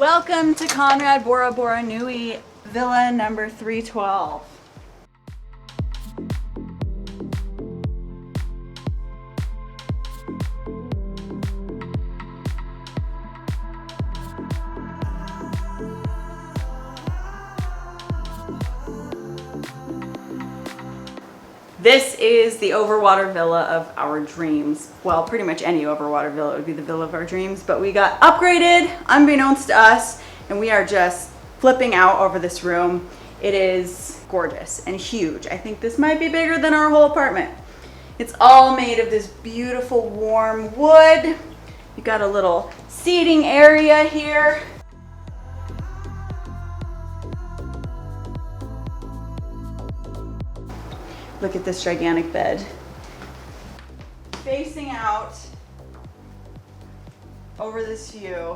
Welcome to Conrad Bora Bora Nui, Villa number 312. This is the overwater villa of our dreams. Well, pretty much any overwater villa would be the villa of our dreams, but we got upgraded unbeknownst to us, and we are just flipping out over this room. It is gorgeous and huge. I think this might be bigger than our whole apartment. It's all made of this beautiful warm wood. You got a little seating area here. Look at this gigantic bed. Facing out over this view.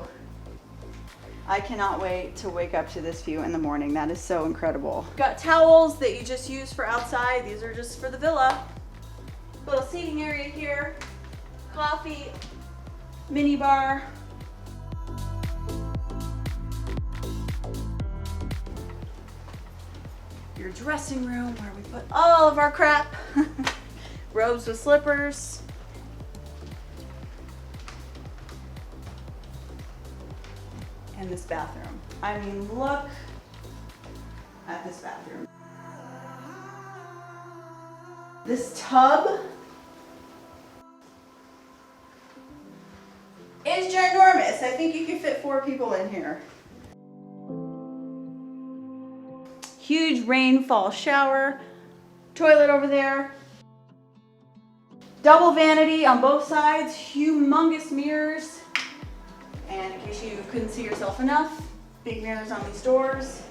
I cannot wait to wake up to this view in the morning. That is so incredible. Got towels that you just use for outside. These are just for the villa. Little seating area here. Coffee, mini bar. Your dressing room where we put all of our crap. Robes with slippers. And this bathroom. I mean, look at this bathroom. This tub is ginormous. I think you can fit 4 people in here. Huge rainfall shower, toilet over there, double vanity on both sides, humongous mirrors, and in case you couldn't see yourself enough, big mirrors on these doors.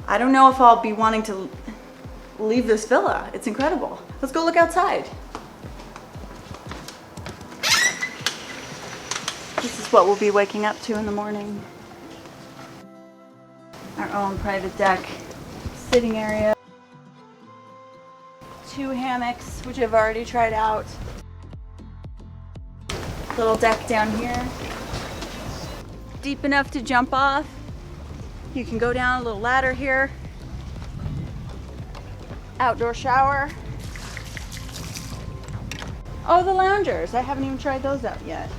I don't know if I'll be wanting to leave this villa. It's incredible. Let's go look outside. This is what we'll be waking up to in the morning. Our own private deck. Sitting area, 2 hammocks, which I've already tried out. Little deck down here. Deep enough to jump off. You can go down a little ladder here. Outdoor shower. Oh, the loungers. I haven't even tried those out yet.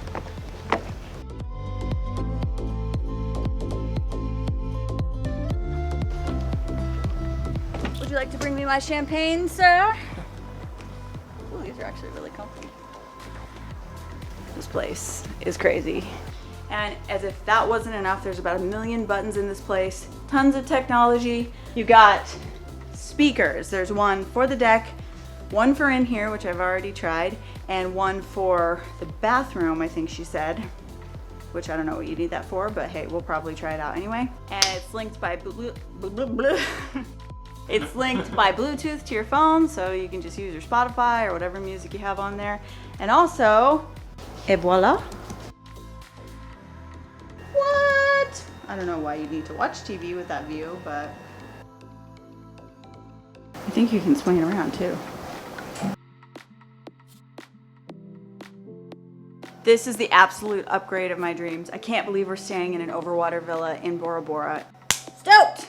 Would you like to bring me my champagne, sir? Ooh, these are actually really comfy. This place is crazy. And as if that wasn't enough, there's about 1 million buttons in this place. Tons of technology. You got speakers. There's one for the deck, one for in here, which I've already tried, and one for the bathroom, I think she said. Which I don't know what you need that for, but hey, we'll probably try it out anyway. And it's linked by It's linked by Bluetooth to your phone, so you can just use your Spotify or whatever music you have on there. And also, et voila. What? I don't know why you need to watch TV with that view, but I think you can swing it around too. This is the absolute upgrade of my dreams. I can't believe we're staying in an overwater villa in Bora Bora. Stoked!